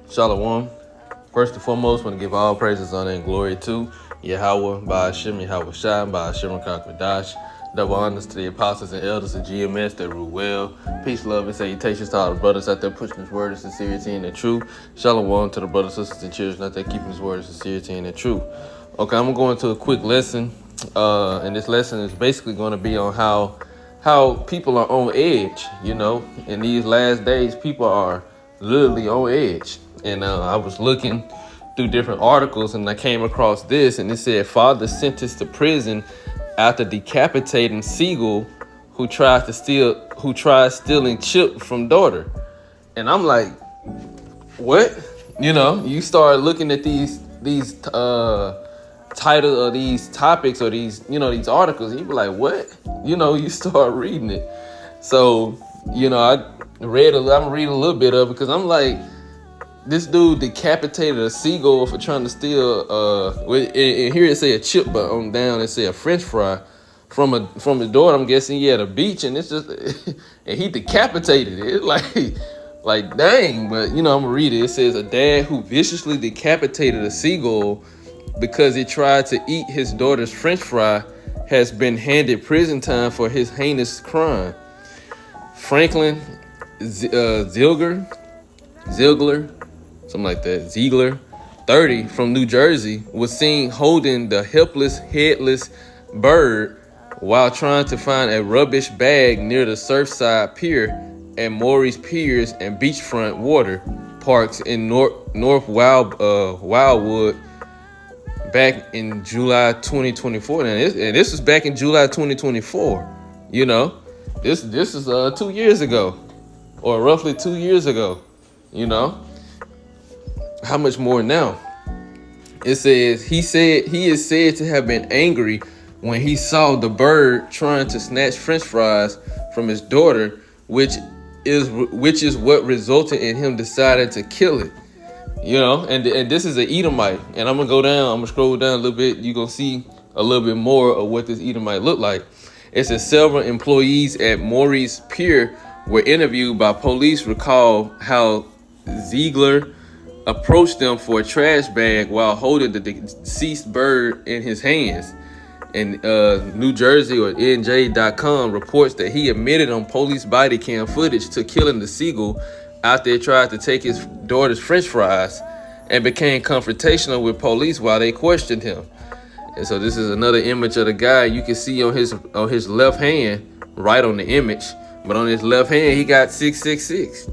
Shalom. First and foremost, want to give all praises, honor, and glory to Yahweh, Ba'ashem, Yahweh Shai, Ba'ashem, Kakadash. Double honors to the apostles and elders of GMS that rule well. Peace, love, and salutations to all the brothers out there pushing His word of sincerity and the truth. Shalom to the brothers, sisters, and children out there keeping His word of sincerity and the truth. Okay, I'm going to go into a quick lesson. And this lesson is basically going to be on how people are on edge, In these last days, people are literally on edge. And I was looking through different articles and I came across this, and it said father sentenced to prison after decapitating seagull who tried stealing chip from daughter. And I'm like, what? You start looking at these titles or these topics or these articles, and you be like, what? You start reading it. So, I'm reading a little bit of it because I'm like, this dude decapitated a seagull for trying to steal, and here it say a chip, but on down it say a French fry from his daughter. I'm guessing he at a beach, and it's just, and he decapitated it. Like dang. But I'm gonna read it. It says a dad who viciously decapitated a seagull because it tried to eat his daughter's French fry has been handed prison time for his heinous crime. Franklin Ziegler, something like that, Ziegler, 30, from New Jersey, was seen holding the helpless, headless bird while trying to find a rubbish bag near the Surfside Pier at Maurice Piers and Beachfront Water Parks in North Wildwood back in July 2024. And this was back in July 2024. This is 2 years ago, or roughly 2 years ago. How much more now? It says he is said to have been angry when he saw the bird trying to snatch French fries from his daughter, which is what resulted in him deciding to kill it. And this is an Edomite, and I'm gonna scroll down a little bit. You're gonna see a little bit more of what this Edomite looked like. It says several employees at Maurice Pier were interviewed by police recall how Ziegler approached them for a trash bag while holding the deceased bird in his hands. And New Jersey or NJ.com reports that he admitted on police body cam footage to killing the seagull after it tried to take his daughter's French fries and became confrontational with police while they questioned him. And so this is another image of the guy you can see on his left hand, right on the image, but on his left hand he got 666,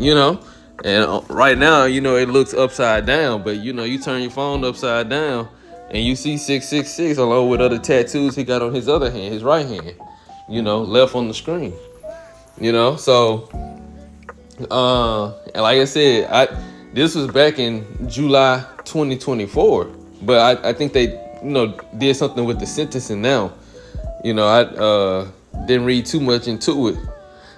And right now, it looks upside down, but you turn your phone upside down and you see 666 along with other tattoos he got on his other hand, his right hand, left on the screen. So and like I said, this was back in July 2024, but I think they did something with the sentencing now. I didn't read too much into it.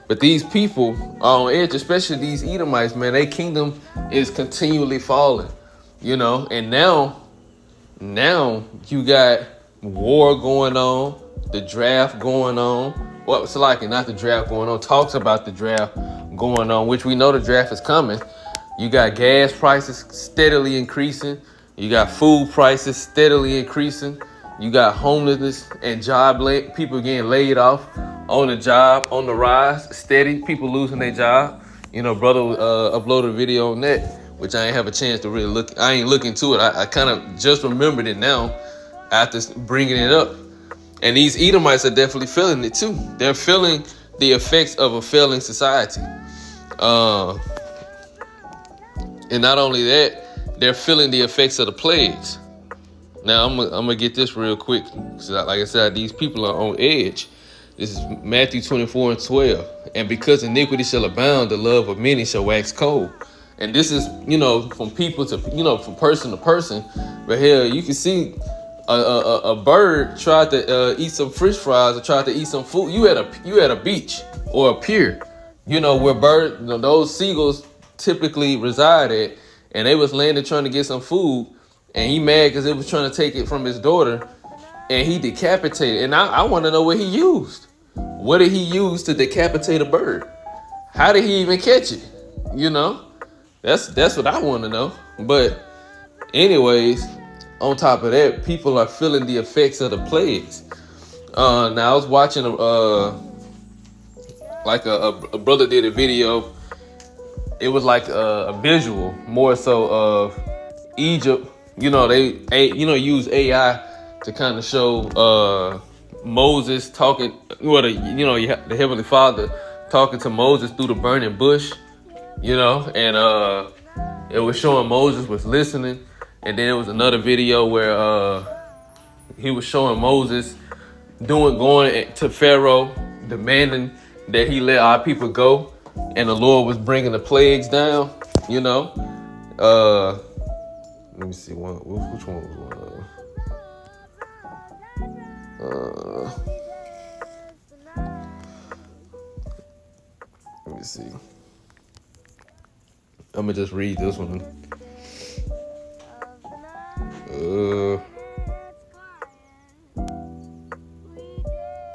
But these people are on edge, especially these Edomites, man. Their kingdom is continually falling, And now you got war going on, the draft going on. Well, it's like not the draft going on. Talks about the draft going on, which we know the draft is coming. You got gas prices steadily increasing. You got food prices steadily increasing. You got homelessness and people getting laid off on the job, on the rise, steady. People losing their job. Brother uploaded a video on that, which I ain't have a chance to really look. I ain't look into it. I kind of just remembered it now after bringing it up. And these Edomites are definitely feeling it too. They're feeling the effects of a failing society. And not only that, they're feeling the effects of the plagues. Now, I'm gonna get this real quick. So like I said, these people are on edge. This is Matthew 24:12. And because iniquity shall abound, the love of many shall wax cold. And this is, from people to, from person to person. But hell, you can see a bird tried to eat some French fries or tried to eat some food. You at a beach or a pier, where those seagulls typically reside at, and they was landing trying to get some food. And he mad because it was trying to take it from his daughter, and he decapitated. And I want to know what he used. What did he use to decapitate a bird? How did he even catch it? That's what I want to know. But anyways, on top of that, people are feeling the effects of the plagues. Now I was watching a brother did a video. It was like a visual, more so of Egypt. You know, use AI to kind of show Moses talking, the Heavenly Father talking to Moses through the burning bush, and it was showing Moses was listening. And then it was another video where he was showing Moses going to Pharaoh, demanding that he let our people go, and the Lord was bringing the plagues down. Let me see which one was one. Let me see. I'm gonna just read this one.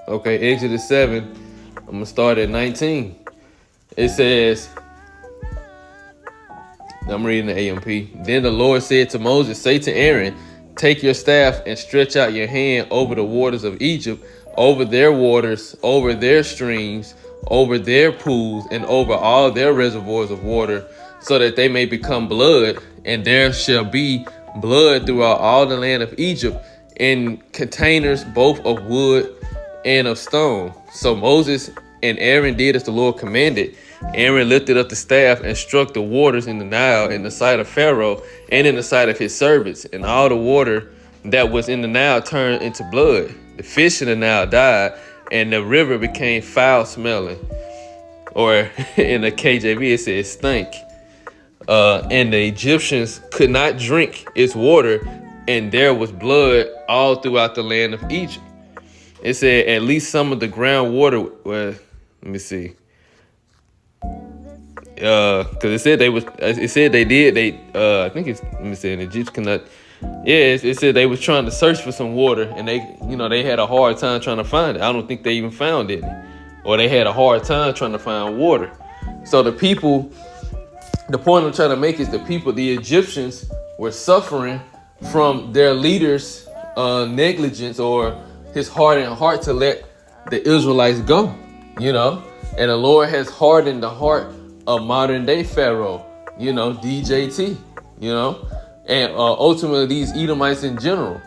Okay, Exodus 7. I'm gonna start at 19. It says, I'm reading the AMP. Then the Lord said to Moses, say to Aaron, take your staff and stretch out your hand over the waters of Egypt, over their waters, over their streams, over their pools, and over all their reservoirs of water, so that they may become blood, and there shall be blood throughout all the land of Egypt, in containers both of wood and of stone. So Moses and Aaron did as the Lord commanded. Aaron lifted up the staff and struck the waters in the Nile in the sight of Pharaoh and in the sight of his servants, and all the water that was in the Nile turned into blood. The fish in the Nile died, and the river became foul smelling. Or in the KJV, it says stink. And the Egyptians could not drink its water, and there was blood all throughout the land of Egypt. It said at least some of the groundwater. Well, let me see. Because it said I think it's. Let me see. The Egyptians cannot. Yeah, it said they was trying to search for some water, and they had a hard time trying to find it. I don't think they even found any, or they had a hard time trying to find water. So the people. The point I'm trying to make is the Egyptians were suffering from their leaders' negligence or his hardened heart to let the Israelites go, and the Lord has hardened the heart of modern day Pharaoh, DJT, and ultimately these Edomites in general,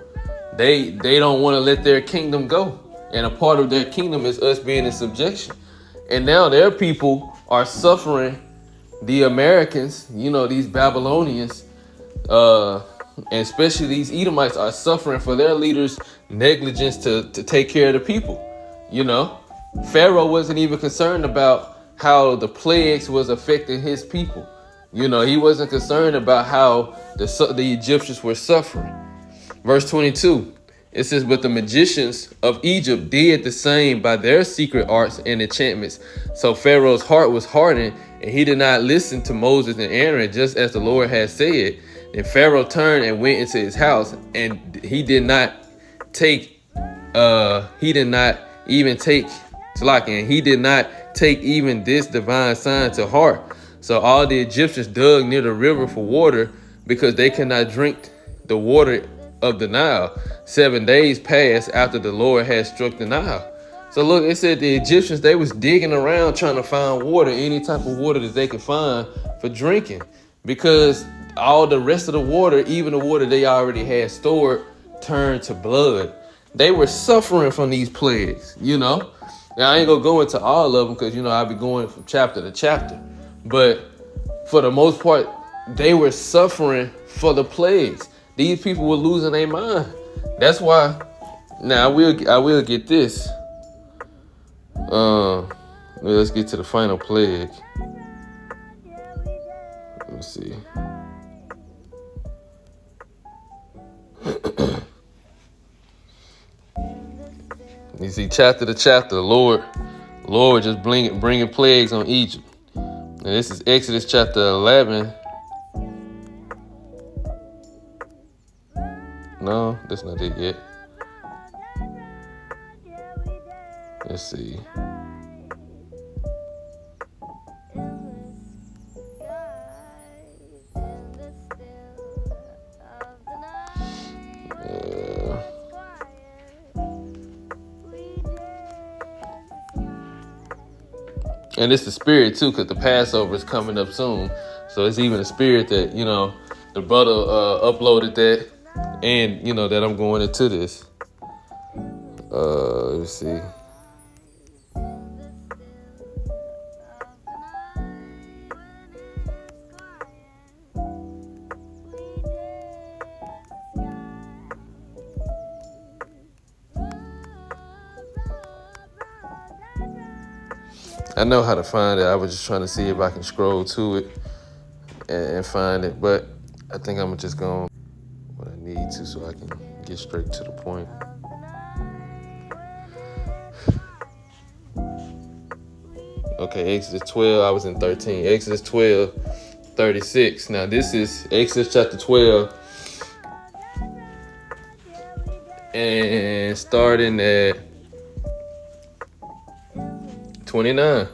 they don't want to let their kingdom go, and a part of their kingdom is us being in subjection, and now their people are suffering. The Americans, these Babylonians, and especially these Edomites are suffering for their leaders' negligence to take care of the people. Pharaoh wasn't even concerned about how the plagues was affecting his people. He wasn't concerned about how the Egyptians were suffering. Verse 22, it says, but the magicians of Egypt did the same by their secret arts and enchantments. So Pharaoh's heart was hardened, and he did not listen to Moses and Aaron, just as the Lord had said. And Pharaoh turned and went into his house, and he did not take even this divine sign to heart. So all the Egyptians dug near the river for water, because they could not drink the water of the Nile. 7 days passed after the Lord had struck the Nile. So look, it said the Egyptians, they was digging around trying to find water, any type of water that they could find for drinking, because all the rest of the water, even the water they already had stored, turned to blood. They were suffering from these plagues, Now I ain't gonna go into all of them because I'll be going from chapter to chapter. But for the most part, they were suffering for the plagues. These people were losing their mind. That's why. Now I will get this. Let's get to the final plague. Let me see. You see, chapter to chapter, the Lord just bringing plagues on Egypt. And this is Exodus chapter 11. No, that's not it yet. Let's see. And it's the spirit too, because the Passover is coming up soon. So it's even a spirit that, the brother uploaded that, and that I'm going into this. Let's see. I know how to find it. I was just trying to see if I can scroll to it and find it, but I think I'm just going what I need to so I can get straight to the point. Okay, Exodus 12, I was in 13. Exodus 12, 36. Now this is Exodus chapter 12 and starting at 29.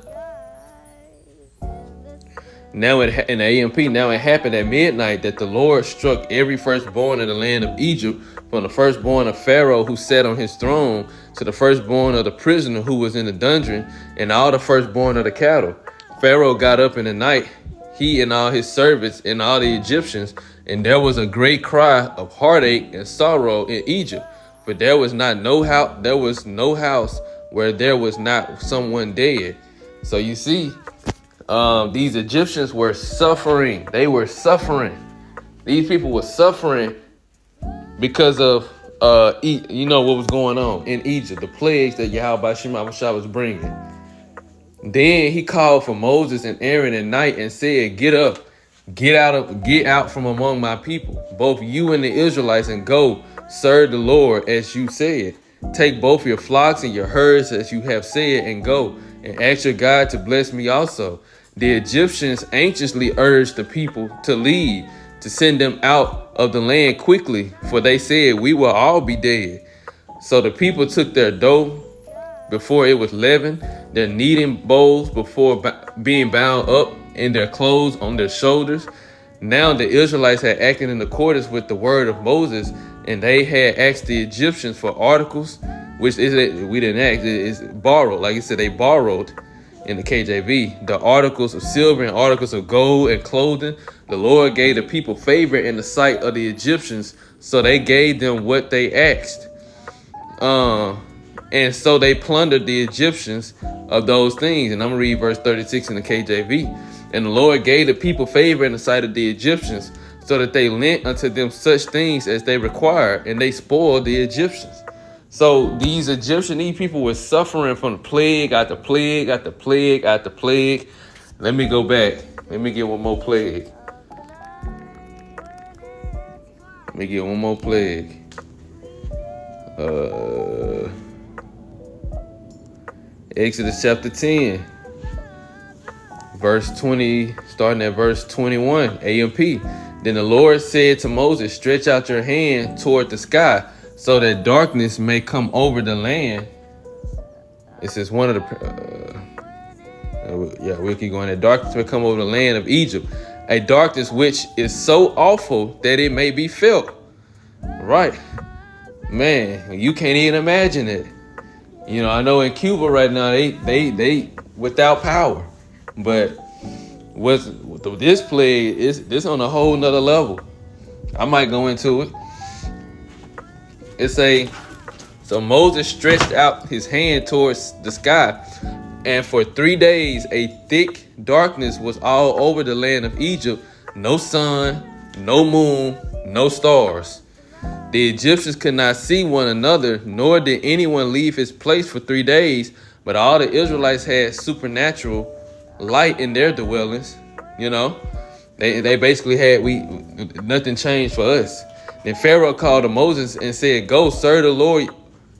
Now in the AMP, now it happened at midnight that the Lord struck every firstborn in the land of Egypt, from the firstborn of Pharaoh who sat on his throne to the firstborn of the prisoner who was in the dungeon, and all the firstborn of the cattle. Pharaoh got up in the night, he and all his servants and all the Egyptians, and there was a great cry of heartache and sorrow in Egypt, for there was no house where there was not someone dead. So you see, these Egyptians were suffering. They were suffering. These people were suffering because of what was going on in Egypt, the plagues that Yahweh Shemashah was bringing. Then he called for Moses and Aaron at night and said, "Get up, get out from among my people, both you and the Israelites, and go serve the Lord as you said. Take both your flocks and your herds as you have said, and go and ask your God to bless me also." The Egyptians anxiously urged the people to leave, to send them out of the land quickly, for they said, "We will all be dead." So the people took their dough before it was leavened, their kneading bowls before being bound up, and their clothes on their shoulders. Now the Israelites had acted in accordance with the word of Moses, and they had asked the Egyptians for articles, which we didn't ask, it's borrowed. Like I said, they borrowed in the KJV, the articles of silver and articles of gold and clothing. The Lord gave the people favor in the sight of the Egyptians, so they gave them what they asked. And so they plundered the Egyptians of those things. And I'm going to read verse 36 in the KJV. "And the Lord gave the people favor in the sight of the Egyptians, so that they lent unto them such things as they required, and they spoiled the Egyptians." So these people were suffering from the plague after plague after plague after plague. Let me go back. Let me get one more plague. Exodus chapter 10, verse 20, starting at verse 21, AMP. "Then the Lord said to Moses, stretch out your hand toward the sky, so that darkness may come over the land." It says one of the, we'll keep going. "That darkness may come over the land of Egypt, a darkness which is so awful that it may be felt." Right. Man, you can't even imagine it. I know in Cuba right now, they without power, but with this plague, this on a whole nother level. I might go into it. So Moses stretched out his hand towards the sky, and for 3 days a thick darkness was all over the land of Egypt. No sun, no moon, no stars. The Egyptians could not see one another, nor did anyone leave his place for 3 days, but all the Israelites had supernatural light in their dwellings. They basically had, nothing changed for us. Then Pharaoh called to Moses and said, "Go, serve the Lord.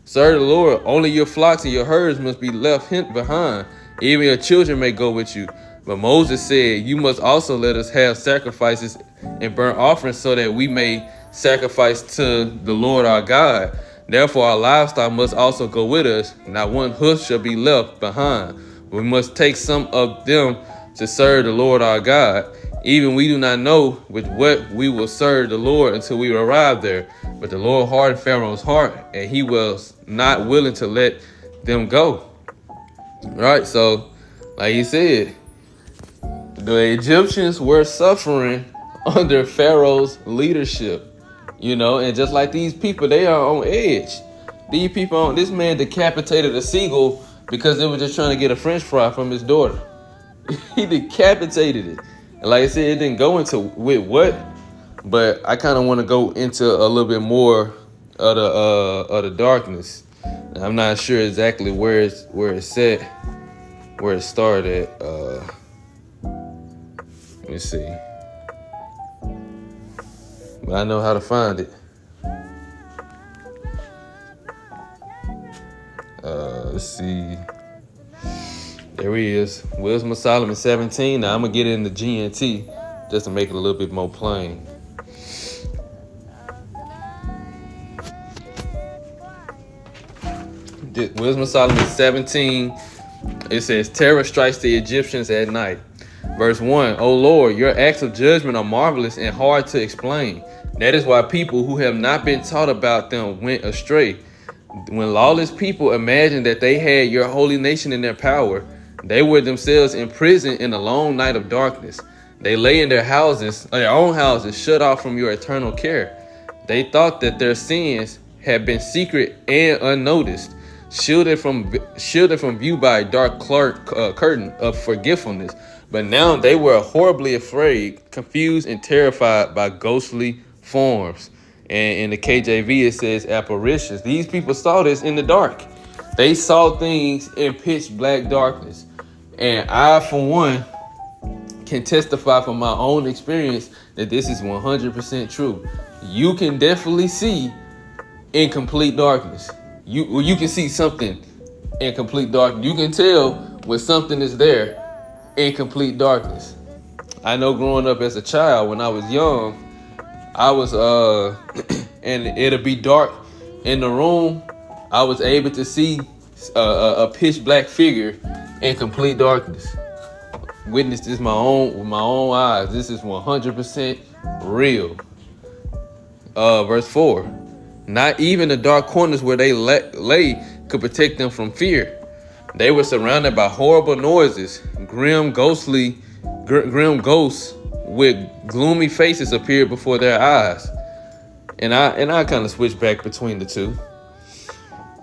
Serve the Lord. Only your flocks and your herds must be left behind. Even your children may go with you." But Moses said, "You must also let us have sacrifices and burnt offerings, so that we may sacrifice to the Lord our God. Therefore our livestock must also go with us. Not one hoof shall be left behind. We must take some of them to serve the Lord our God. Even we do not know with what we will serve the Lord until we arrive there." But the Lord hardened Pharaoh's heart, and he was not willing to let them go. Right, so Like he said, the Egyptians were suffering under Pharaoh's leadership. And just like these people, they are on edge. This man decapitated a seagull because they were just trying to get a French fry from his daughter. He decapitated it. And like I said, it didn't go into with what, but I kind of want to go into a little bit more of the darkness. I'm not sure exactly where it started at. Let me see. But I know how to find it. Let's see. There he is. Wisdom of Solomon 17. Now I'm going to get into GNT just to make it a little bit more plain. Wisdom of Solomon 17. It says, terror strikes the Egyptians at night. Verse 1. O Lord, your acts of judgment are marvelous and hard to explain. That is why people who have not been taught about them went astray. When lawless people imagined that they had your holy nation in their power, they were themselves imprisoned in a long night of darkness. They lay in their own houses, shut off from your eternal care. They thought that their sins had been secret and unnoticed, shielded from view by a dark curtain of forgetfulness. But now they were horribly afraid, confused, and terrified by ghostly forms. And in the KJV, it says apparitions. These people saw this in the dark. They saw things in pitch black darkness. And I, for one, can testify from my own experience that this is 100% true. You can definitely see in complete darkness. You can see something in complete darkness. You can tell when something is there in complete darkness. I know growing up as a child, when I was young, I was and it'll be dark in the room. I was able to see a pitch black figure in complete darkness. Witnessed this with my own eyes. This is 100% real. Verse 4. Not even the dark corners where they lay could protect them from fear. They were surrounded by horrible noises. Grim ghosts with gloomy faces appeared before their eyes. And I kind of switch back between the two.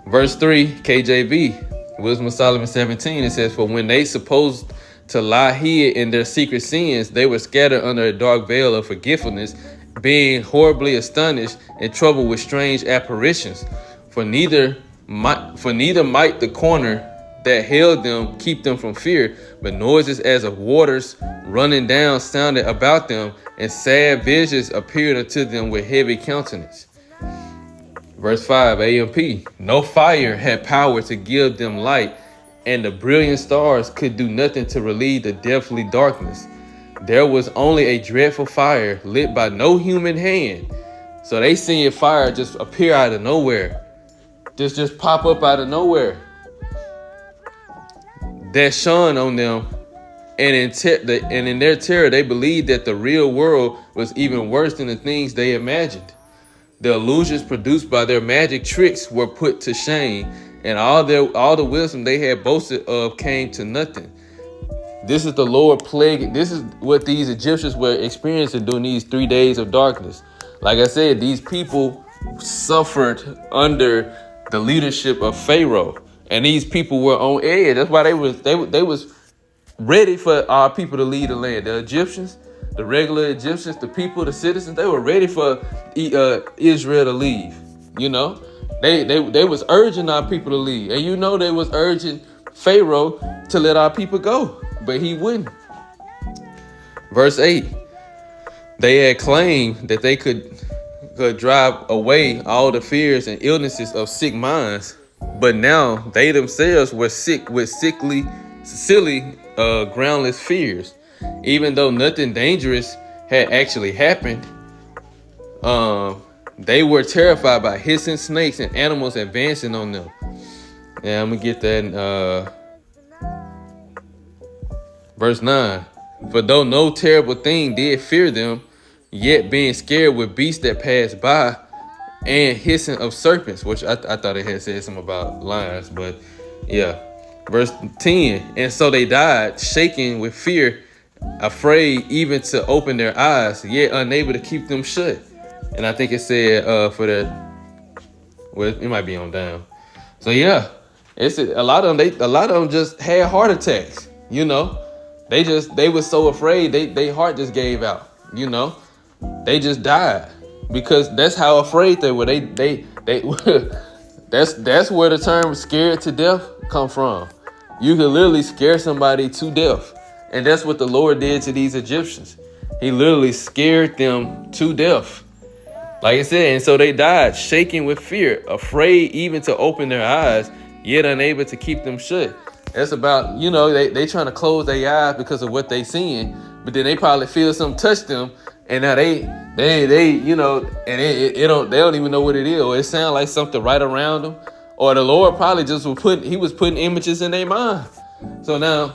Verse 3, KJV, Wisdom of Solomon 17, it says, for when they supposed to lie hid in their secret sins, they were scattered under a dark veil of forgetfulness, being horribly astonished and troubled with strange apparitions. For neither might the corner that held them keep them from fear, but noises as of waters running down sounded about them, and sad visions appeared unto them with heavy countenance. Verse 5, AMP. No fire had power to give them light, and the brilliant stars could do nothing to relieve the deathly darkness. There was only a dreadful fire lit by no human hand. So they seen fire just appear out of nowhere. Just pop up out of nowhere. That shone on them. And in their terror, they believed that the real world was even worse than the things they imagined. The illusions produced by their magic tricks were put to shame, and all the wisdom they had boasted of came to nothing. This is the Lord plague. This is what these Egyptians were experiencing during these 3 days of darkness. Like I said, these people suffered under the leadership of Pharaoh, and these people were on edge. That's why they was ready for our people to lead the land. The Egyptians, the regular Egyptians, the people, the citizens, they were ready for Israel to leave. They was urging our people to leave, and they was urging Pharaoh to let our people go, but he wouldn't. Verse 8. They had claimed that they could drive away all the fears and illnesses of sick minds, but now they themselves were sick with silly, groundless fears. Even though nothing dangerous had actually happened, they were terrified by hissing snakes and animals advancing on them. Yeah, I'm gonna get that in verse 9. For though no terrible thing did fear them, yet being scared with beasts that passed by, and hissing of serpents, which I thought it had said something about lions, but yeah. Verse 10, and so they died, shaking with fear, afraid even to open their eyes, yet unable to keep them shut. And I think it said for the, well, it might be on down. So yeah, it's a lot of them. A lot of them just had heart attacks. You know, they were so afraid they heart just gave out. You know, they just died because that's how afraid they were. They that's where the term "scared to death" come from. You can literally scare somebody to death, and that's what the Lord did to these Egyptians. He literally scared them to death. Like I said, and so they died, shaking with fear, afraid even to open their eyes, yet unable to keep them shut. That's about, you know, they trying to close their eyes because of what they seeing, but then they probably feel something touch them, and now they you know, and they don't even know what it is, or it sounds like something right around them, or the Lord probably just was putting images in their mind. So now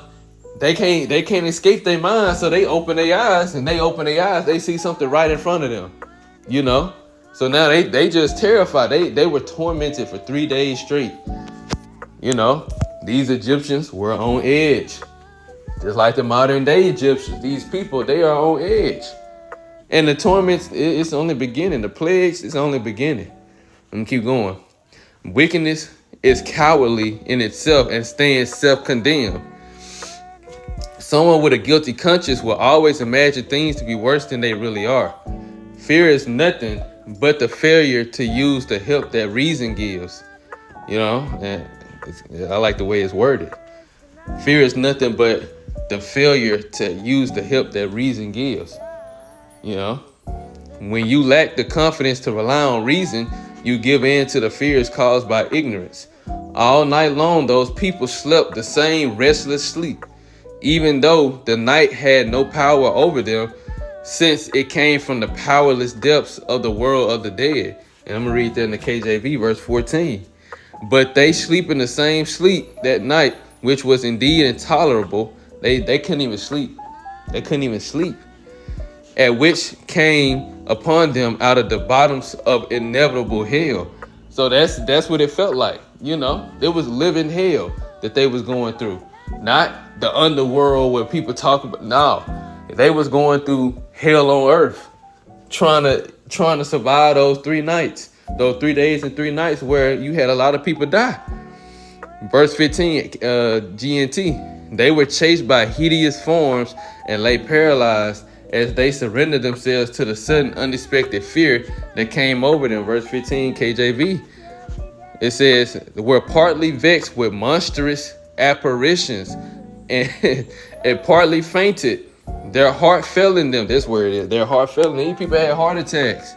they can't escape their mind, so they open their eyes, and they see something right in front of them. You know, so now they just terrified. They were tormented for 3 days straight. You know, these Egyptians were on edge, just like the modern day Egyptians. These people, they are on edge, and the torments, it's only beginning. The plagues is only beginning. Let me keep going. Wickedness is cowardly in itself and stands self-condemned. Someone with a guilty conscience will always imagine things to be worse than they really are. Fear is nothing but the failure to use the help that reason gives. You know, and I like the way it's worded. Fear is nothing but the failure to use the help that reason gives. You know, when you lack the confidence to rely on reason, you give in to the fears caused by ignorance. All night long, those people slept the same restless sleep, even though the night had no power over them, since it came from the powerless depths of the world of the dead. And I'm going to read that in the KJV, verse 14. But they sleep in the same sleep that night, which was indeed intolerable. They couldn't even sleep. They couldn't even sleep. At which came upon them out of the bottoms of inevitable hell. So that's what it felt like. You know, it was living hell that they was going through. Not the underworld where people talk about. No, they was going through hell on earth, trying to survive those 3 nights, those 3 days and 3 nights where you had a lot of people die. Verse 15, GNT, they were chased by hideous forms and lay paralyzed as they surrendered themselves to the sudden unexpected fear that came over them. Verse 15, KJV, it says, were partly vexed with monstrous apparitions and partly fainted. Their heart fell in them. That's where it is. Their heart fell in them. These people had heart attacks.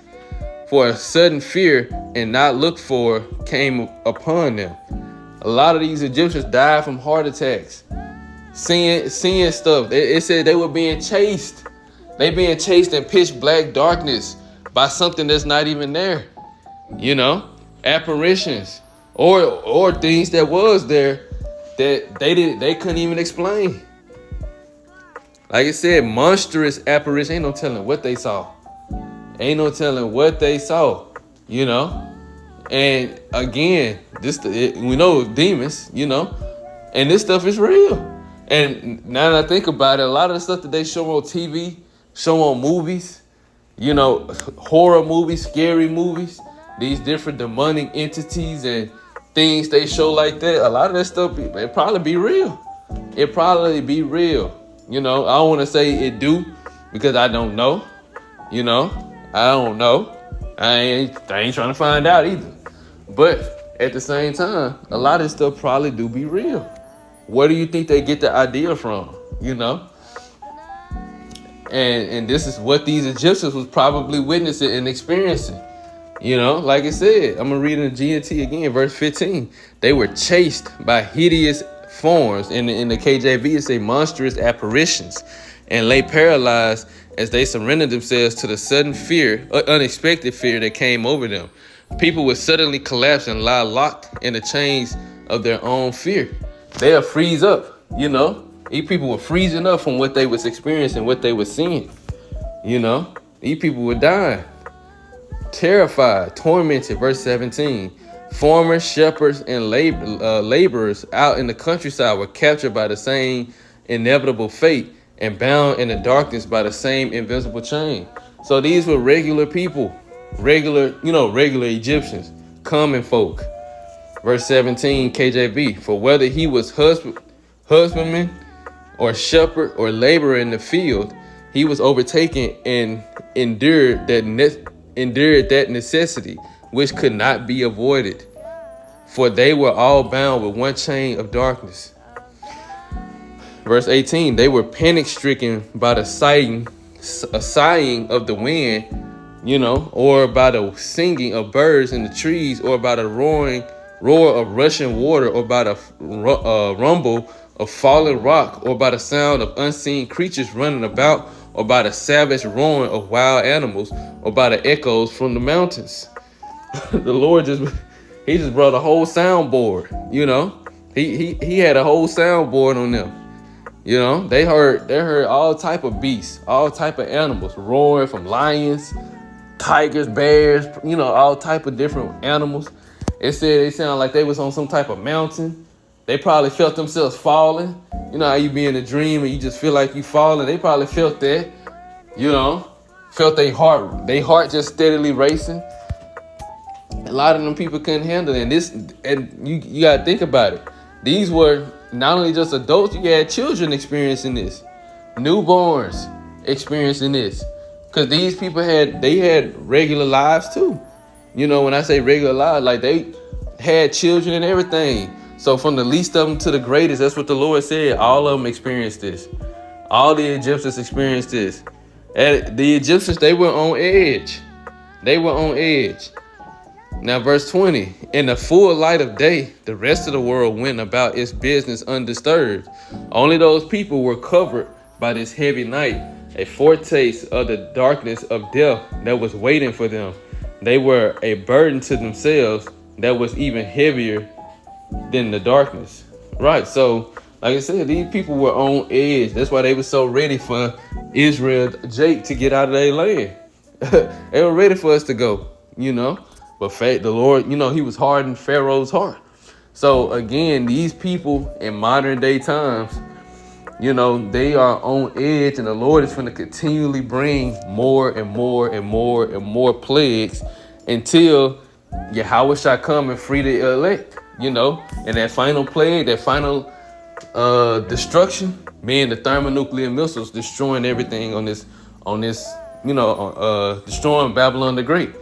For a sudden fear and not looked for came upon them. A lot of these Egyptians died from heart attacks. Seeing stuff. It said they were being chased. They being chased in pitch black darkness by something that's not even there. You know, apparitions or things that was there that they couldn't even explain. Like I said, monstrous apparition. Ain't no telling what they saw. Ain't no telling what they saw, you know. And again, we know demons, you know, and this stuff is real. And now that I think about it, a lot of the stuff that they show on TV, show on movies, you know, horror movies, scary movies, these different demonic entities and things they show like that, a lot of that stuff, it probably be real. It probably be real. You know, I don't want to say it do because I don't know. You know, I don't know. I ain't trying to find out either. But at the same time, a lot of this stuff probably do be real. Where do you think they get the idea from? You know? And this is what these Egyptians was probably witnessing and experiencing. You know, like I said, I'm going to read in the GNT again, verse 15. They were chased by hideous forms. In the KJV, it say monstrous apparitions, and lay paralyzed as they surrendered themselves to the sudden fear, unexpected fear that came over them. People would suddenly collapse and lie locked in the chains of their own fear. They'll freeze up, you know. These people were freezing up from what they was experiencing, what they were seeing. You know, these people were dying, terrified, tormented. Verse 17, Farmers, shepherds, and laborers out in the countryside were captured by the same inevitable fate and bound in the darkness by the same invisible chain. So these were regular people, regular Egyptians, common folk. Verse 17, KJV, for whether he was husbandman or shepherd or laborer in the field, he was overtaken and endured that necessity which could not be avoided. For they were all bound with one chain of darkness. Verse 18, they were panic stricken by the sighing of the wind, or by the singing of birds in the trees, or by the roar of rushing water, or by the rumble of falling rock, or by the sound of unseen creatures running about, or by the savage roaring of wild animals, or by the echoes from the mountains. The Lord just brought a whole soundboard, He had a whole soundboard on them. They heard all type of beasts, all type of animals roaring, from lions, tigers, bears, all type of different animals. It said they sounded like they was on some type of mountain. They probably felt themselves falling. You know how you be in a dream and you just feel like you falling? They probably felt that, felt their heart just steadily racing. A lot of them people couldn't handle it. And you gotta think about it. These were not only just adults, you had children experiencing this, newborns experiencing this, because these people had regular lives too. When I say regular lives, like they had children and everything. So from the least of them to the greatest, that's what the Lord said. All of them experienced this. All the Egyptians experienced this. And the Egyptians, they were on edge. They were on edge. Now, verse 20, in the full light of day, the rest of the world went about its business undisturbed. Only those people were covered by this heavy night, a foretaste of the darkness of death that was waiting for them. They were a burden to themselves that was even heavier than the darkness. Right. So, like I said, these people were on edge. That's why they were so ready for Israel, Jake, to get out of their land. They were ready for us to go, But the Lord, he was hardening Pharaoh's heart. So again, these people in modern day times, they are on edge, and the Lord is going to continually bring more and more and more and more plagues until Yahweh shall come and free the elect, And that final plague, that final destruction, being the thermonuclear missiles destroying everything on this, destroying Babylon the Great.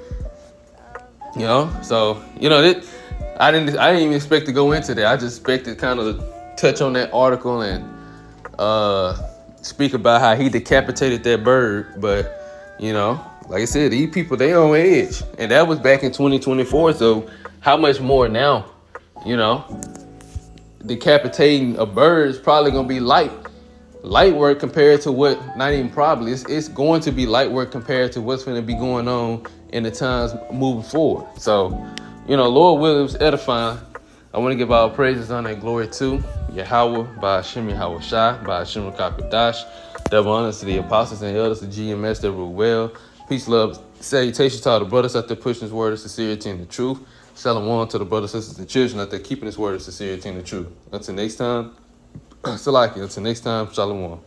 So I didn't even expect to go into that. I just expected kind of touch on that article and speak about how he decapitated that bird. But like I said, these people, they on edge, and that was back in 2024. So how much more now? Decapitating a bird is probably gonna be light work compared to what. Not even probably. It's going to be light work compared to what's going to be going on in the times moving forward. So, Lord Williams edifying. I want to give all praises, honor, and glory to Yahweh, by Hashem Yahweh Shai, by Hashem Rakakadash. Double honors to the apostles and elders of GMS that rule well. Peace, love, salutations to all the brothers out there pushing His word of sincerity and the truth. Shalom to the brothers, sisters, and children out there keeping His word of sincerity and the truth. Until next time, Salaki. Until next time, Shalom.